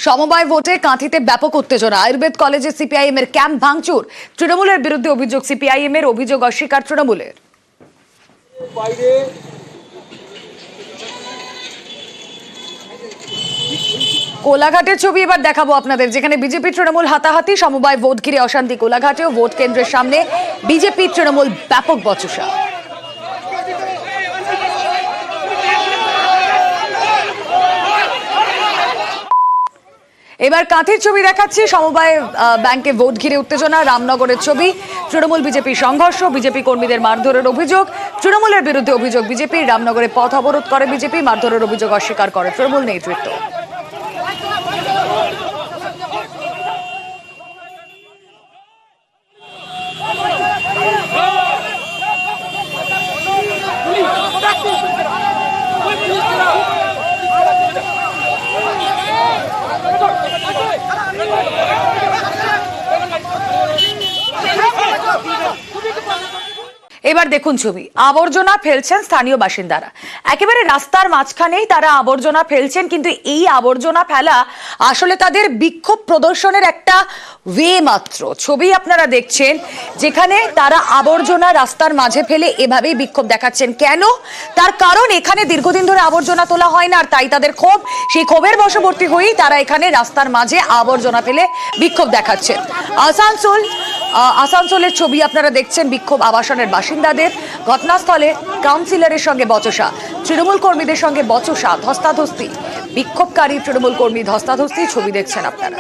সমবায় ভোটে কাঁথিতে ব্যাপক উত্তেজনা। আয়ুর্বেদ কলেজে সিপিআইএম এর ক্যাম্প ভাঙচুর। তৃণমূলের বিরুদ্ধে অভিযোগ সিপিআইএম এর, অভিযোগ অস্বীকার তৃণমূলের। কোলাঘাটের ছবি এবার দেখাবো আপনাদের, যেখানে বিজেপি তৃণমূল হাতাহাতি, সমবায় ভোট ঘিরে অশান্তি কোলাঘাটেও। ভোট কেন্দ্রের সামনে বিজেপি তৃণমূল ব্যাপক বচসা। এবার কাঁথির ছবি দেখাচ্ছি। সমবায় ব্যাংকে ভোট ঘিরে উত্তেজনা। রামনগরের ছবি। তৃণমূল বিজেপি সংঘর্ষ, বিজেপি কর্মীদের মারধরের অভিযোগ। তৃণমূলের বিরুদ্ধে অভিযোগ বিজেপি। রামনগরে পথ অবরোধ করে বিজেপি। মারধরের অভিযোগ অস্বীকার করে তৃণমূল নেতৃত্ব। এবার দেখুন ছবি। আবর্জনা ফেলছেন স্থানীয় বাসিন্দারা। একেবারে রাস্তার মাঝখানেই তারা আবর্জনা ফেলছেন, কিন্তু এই আবর্জনা ফেলা আসলে তাদের বিক্ষোভ প্রদর্শনের একটা ওয়ে মাত্র। ছবি আপনারা দেখছেন, যেখানে তারা আবর্জনা রাস্তার মাঝে ফেলে এভাবেই বিক্ষোভ দেখাচ্ছেন। কেন? তার কারণ এখানে দীর্ঘদিন ধরে আবর্জনা তোলা হয় না, আর তাই তাদের ক্ষোভ। সেই ক্ষোভের বশবর্তী হয়েই তারা এখানে রাস্তার মাঝে আবর্জনা ফেলে বিক্ষোভ দেখাচ্ছেন। আসানসোলের ছবি আপনারা দেখছেন। বিক্ষোভ আবাসনের বাসিন্দাদের। ঘটনাস্থলে কাউন্সিলরের সঙ্গে বচসা, তৃণমূল কর্মীদের সঙ্গে বচসা, ধস্তাধস্তি। বিক্ষোভকারী তৃণমূল কর্মী ধস্তাধস্তি ছবি দেখছেন আপনারা।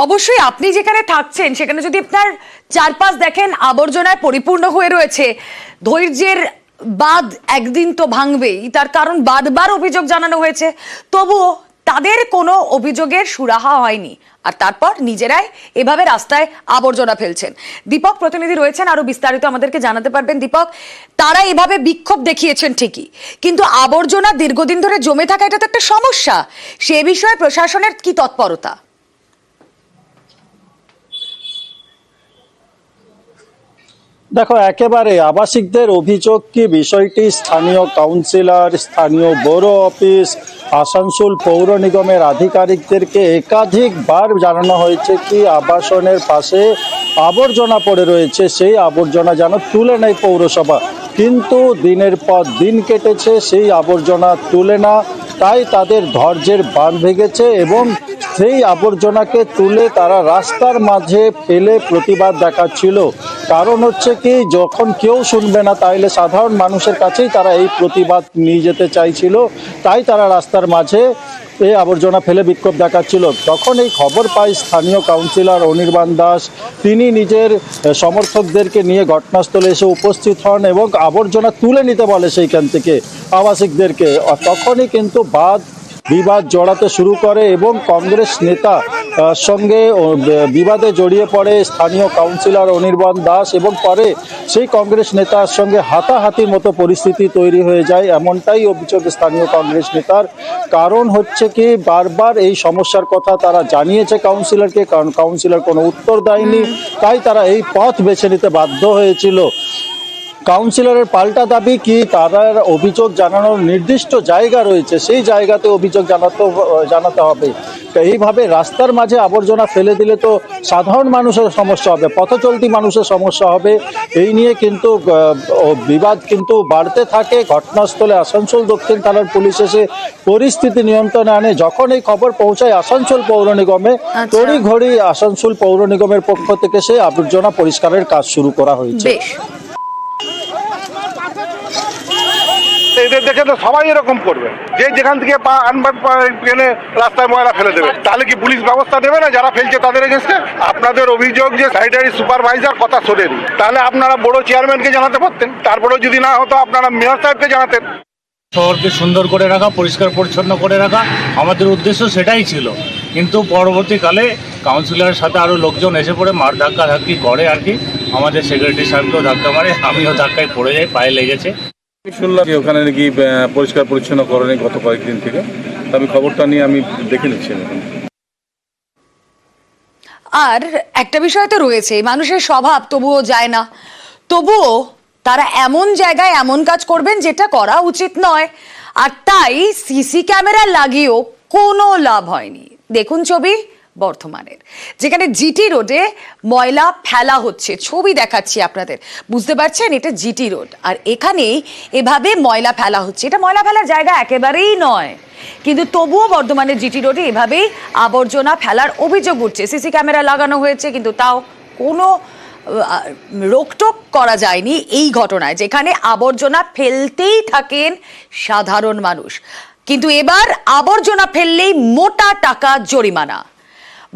অবশ্যই আপনি যেখানে থাকছেন সেখানে যদি আপনার চারপাশ দেখেন আবর্জনায় পরিপূর্ণ হয়ে রয়েছে, ধৈর্যের বাঁধ একদিন তো ভাঙবেই। তার কারণ বারবার অভিযোগ জানানো হয়েছে, তবুও তাদের কোনো অভিযোগের সুরাহা হয়নি, আর তারপর নিজেরাই এভাবে রাস্তায় আবর্জনা ফেলছেন। দীপক প্রতিনিধি রয়েছেন, আরো বিস্তারিত আমাদেরকে জানাতে পারবেন। দীপক, তারা এভাবে বিক্ষোভ দেখিয়েছেন ঠিকই, কিন্তু আবর্জনা দীর্ঘদিন ধরে জমে থাকা এটা তো একটা সমস্যা। সে বিষয়ে প্রশাসনের কি তৎপরতা? দেখো, একেবারে আবাসিকদের অভিযোগ কি বিষয়টি স্থানীয় কাউন্সিলর, স্থানীয় বড় অফিস, আসানসোল পৌর নিগমের আধিকারিকদেরকে একাধিকবার জানানো হয়েছে কি আবাসনের পাশে আবর্জনা পড়ে রয়েছে, সেই আবর্জনা যেন তুলে নেয় পৌরসভা। কিন্তু দিনের পর দিন কেটেছে, সেই আবর্জনা তুলে না, তাই তাদের ধৈর্যের বাঁধ ভেঙেছে এবং সেই আবর্জনাকে তুলে তারা রাস্তার মাঝে ফেলে প্রতিবাদ দেখাচ্ছিল। কারণ হচ্ছে কি, যখন কেউ শুনবে না তাইলে সাধারণ মানুষের কাছেই তারা এই প্রতিবাদ নিয়ে যেতে চাইছিল, তাই তারা রাস্তার মাঝে এই আবর্জনা ফেলে বিক্ষোভ দেখাচ্ছিল। তখন এই খবর পায় স্থানীয় কাউন্সিলর অনির্বাণ দাস। তিনি নিজের সমর্থকদেরকে নিয়ে ঘটনাস্থলে এসে উপস্থিত হন এবং আবর্জনা তুলে নিতে বলে সেইখান থেকে আবাসিকদেরকে। তখনই কিন্তু বিবাদ জড়াতে শুরু করে এবং কংগ্রেস নেতা সঙ্গে বিবাদে জড়িয়ে পড়ে স্থানীয় কাউন্সিলর অনির্বাণ দাস, এবং পরে সেই কংগ্রেস নেতার সঙ্গে হাতাহাতির মতো পরিস্থিতি তৈরি হয়ে যায়, এমনটাই অভিযোগ স্থানীয় কংগ্রেস নেতার। কারণ হচ্ছে কি, বারবার এই সমস্যার কথা তারা জানিয়েছে কাউন্সিলরকে, কারণ কাউন্সিলর কোনো উত্তর দেয়নি, তাই তারা এই পথ বেছে নিতে বাধ্য হয়েছিল। কাউন্সিলরের পাল্টা দাবি কি, তারা অভিযোগ জানানোর নির্দিষ্ট জায়গা রয়েছে, সেই জায়গাতে অভিযোগ জানাতে হবে। এইভাবে রাস্তার মাঝে আবর্জনা ফেলে দিলে তো সাধারণ মানুষের সমস্যা হবে, পথচলতি মানুষের সমস্যা হবে। এই নিয়ে কিন্তু বিবাদ কিন্তু বাড়তে থাকে। ঘটনাস্থলে আসানসোল দক্ষিণ থানার পুলিশ এসে পরিস্থিতি নিয়ন্ত্রণে আনে। যখন এই খবর পৌঁছায় আসানসোল পৌর নিগমে, তড়িঘড়ি আসানসোল পৌর নিগমের পক্ষ থেকে সেই আবর্জনা পরিষ্কারের কাজ শুরু করা হয়েছে। এদের দেখে তো সবাই এরকম করবে, যে যেখান থেকে আনবার ট্রেনে রাস্তায় ময়লা ফেলে দেবে। তাহলে কি পুলিশ ব্যবস্থা নেবে না যারা ফেলছে তাদের এগেন্সে? আপনাদের অভিযোগ যে স্যানিটারি সুপারভাইজার কথা শোনেনি, তাহলে আপনারা বড় চেয়ারম্যানকে জানাতে পারতেন। তারপরেও যদি না হতো আপনারা মেয়র সাহেবকে জানাতেন। শহরকে সুন্দর করে রাখা, পরিষ্কার পরিচ্ছন্ন করে রাখা আমাদের উদ্দেশ্য সেটাই ছিল। কিন্তু পরবর্তীকালে কাউন্সিলরের সাথে আরও লোকজন এসে পড়ে মার ধাক্কি করে আর কি। আমাদের সেক্রেটারি সাহেবকেও ধাক্কা মারে, আমিও ধাক্কায় পড়ে যাই, পায়ে লেগেছে। শুনলাম কি ওখানে নাকি পরিষ্কার পরিচ্ছন্ন করেনি গত কয়েকদিন থেকে। আমি খবরটা নিয়ে আমি দেখে নিচ্ছি এখন। আর একটা বিষয় তো রয়েছে, মানুষের স্বভাব তবুও যায় না, তবুও তারা এমন জায়গায় এমন কাজ করবেন যেটা করা উচিত নয়। আর তাই সিসি ক্যামেরা লাগিয়েও কোনো লাভ হয়নি। দেখুন ছবি বর্ধমানের, যেখানে জিটি রোডে ময়লা ফেলা হচ্ছে। ছবি দেখাচ্ছি আপনাদের, বুঝতে পারছেন এটা জিটি রোড, আর এখানেই এভাবে ময়লা ফেলা হচ্ছে। এটা ময়লা ফেলার জায়গা একেবারেই নয়, কিন্তু তবুও বর্ধমানের জিটি রোডে এভাবেই আবর্জনা ফেলার অভিযোগ উঠছে। সিসি ক্যামেরা লাগানো হয়েছে, কিন্তু তাও কোনো রোকটোক করা যায়নি এই ঘটনায়, যেখানে আবর্জনা ফেলতেই থাকেন সাধারণ মানুষ। কিন্তু এবার আবর্জনা ফেললেই মোটা টাকা জরিমানা।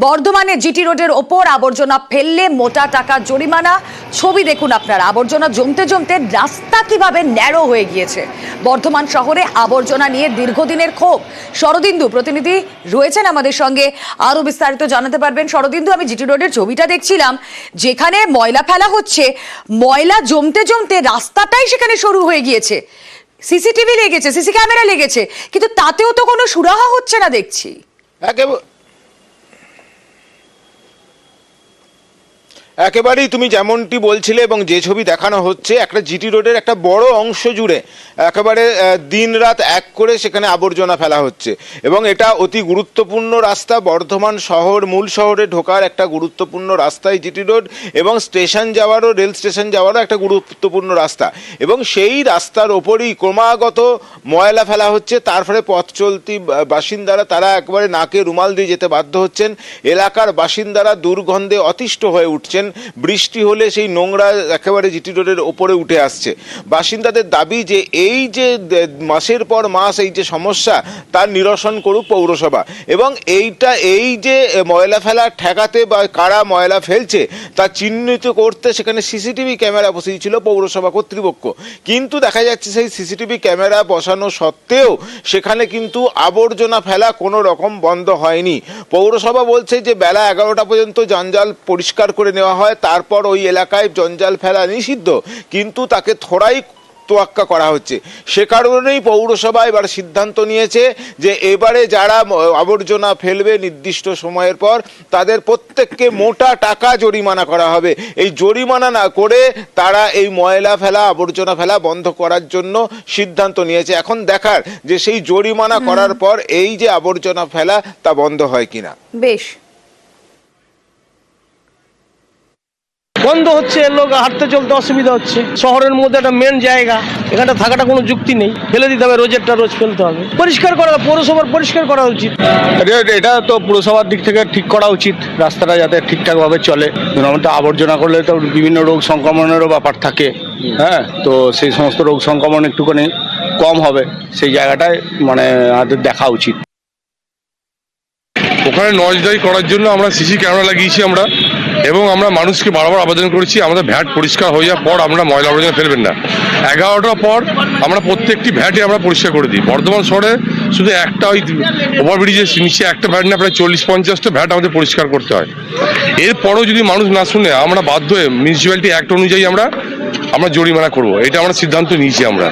বর্ধমানে জিটি রোডের ওপর আবর্জনা ফেললে মোটা টাকা জরিমানা। ছবি দেখুন আপনারা, আবর্জনা জমতে জমতে রাস্তা কিভাবে ন্যারো হয়ে গিয়েছে। বর্ধমান শহরে আবর্জনা নিয়ে দীর্ঘদিনের ক্ষোভ। শরদিন্দু প্রতিনিধি রয়েছেন আমাদের সঙ্গে, আরো বিস্তারিত জানাতে পারবেন। শরদিন্দু, আমি জিটি রোডের ছবিটা দেখছিলাম, যেখানে ময়লা ফেলা হচ্ছে, ময়লা জমতে জমতে রাস্তাটাই সেখানে সরু হয়ে গিয়েছে। সিসিটিভি লেগেছে, সিসি ক্যামেরা লেগেছে, কিন্তু তাতেও তো কোনো সুরাহা হচ্ছে না দেখছি। একেবারেই তুমি যেমনটি বলছিলে এবং যে ছবি দেখানো হচ্ছে, একটা জিটি রোডের একটা বড় অংশ জুড়ে একেবারে দিন রাত এক করে সেখানে আবর্জনা ফেলা হচ্ছে। এবং এটা অতি গুরুত্বপূর্ণ রাস্তা, বর্ধমান শহর মূল শহরে ঢোকার একটা গুরুত্বপূর্ণ রাস্তায় জিটি রোড, এবং স্টেশন যাওয়ারও, রেল স্টেশন যাওয়ারও একটা গুরুত্বপূর্ণ রাস্তা। এবং সেই রাস্তার ওপরেই ক্রমাগত ময়লা ফেলা হচ্ছে। তার ফলে পথ চলতি বাসিন্দারা তারা একেবারে নাকে রুমাল দিয়ে যেতে বাধ্য হচ্ছেন। এলাকার বাসিন্দারা দুর্গন্ধে অতিষ্ঠ হয়ে উঠছেন। বৃষ্টি হলে সেই নোংরা একেবারে জিটি রোডের ওপরে উঠে আসছে। বাসিন্দাদের দাবি যে এই যে মাসের পর মাস এই যে সমস্যা, তার নিরসন করুক পৌরসভা। এবং এই যে ময়লা ফেলা ঠেকাতে বা কারা ময়লা ফেলছে তা চিহ্নিত করতে সেখানে সিসিটিভি ক্যামেরা বসিয়েছিল পৌরসভা কর্তৃপক্ষ। কিন্তু দেখা যাচ্ছে সেই সিসিটিভি ক্যামেরা বসানো সত্ত্বেও সেখানে কিন্তু আবর্জনা ফেলা কোনো রকম বন্ধ হয়নি। পৌরসভা বলছে যে বেলা 11টা পর্যন্ত জঞ্জাল পরিষ্কার করে নেওয়া হয়, তারপর ওই এলাকায় জঞ্জাল ফেলা নিষিদ্ধ, কিন্তু তাকে থোড়াই তোয়াক্কা করা হচ্ছে। সে কারণেই পৌরসভা এবার সিদ্ধান্ত নিয়েছে যে এবারে যারা আবর্জনা ফেলবে নির্দিষ্ট সময়ের পর তাদের প্রত্যেককে মোটা টাকা জরিমানা করা হবে। এই জরিমানা না করে তারা এই ময়লা ফেলা, আবর্জনা ফেলা বন্ধ করার জন্য সিদ্ধান্ত নিয়েছে। এখন দেখার যে সেই জরিমানা করার পর এই যে আবর্জনা ফেলা তা বন্ধ হয় কিনা। বেশ, বন্ধ হচ্ছে, লোক হাঁটতে চলতে অসুবিধা হচ্ছে। শহরের মধ্যে একটা মেন জায়গা, এখানটা থাকাটা কোনো যুক্তি নেই। ফেলে দিতে হবে, রোজেরটা রোজ ফেলতে হবে। পরিষ্কার করা, পৌরসভার পরিষ্কার করা উচিত। এটা তো পুরসভার দিক থেকে ঠিক করা উচিত, রাস্তাটা যাতে ঠিকঠাকভাবে চলে। আমাদের আবর্জনা করলে তো বিভিন্ন রোগ সংক্রমণেরও ব্যাপার থাকে, হ্যাঁ, তো সেই সমস্ত রোগ সংক্রমণ একটুখানি কম হবে, সেই জায়গাটায় মানে আমাদের দেখা উচিত। ওখানে নজরদারি করার জন্য আমরা সিসি ক্যামেরা লাগিয়েছি আমরা, এবং আমরা মানুষকে বারবার আবেদন করেছি আমাদের ভ্যাট পরিষ্কার হয়ে যাওয়ার পর আমরা ময়লা আবর্জনা ফেলবেন না। 11টার পর আমরা প্রত্যেকটি ভ্যাটে আমরা পরিষ্কার করে দিই। বর্ধমান শহরে শুধু একটা ওই ওভারব্রিজের নিচে একটা ভ্যাট না, প্রায় 40-50টা ভ্যাট আমাদের পরিষ্কার করতে হয়। এরপরও যদি মানুষ না শুনে আমরা বাধ্য হয়ে মিউনিসিপ্যালিটি অ্যাক্ট অনুযায়ী আমরা জরিমানা করব, এটা আমরা সিদ্ধান্ত নিয়েছি আমরা।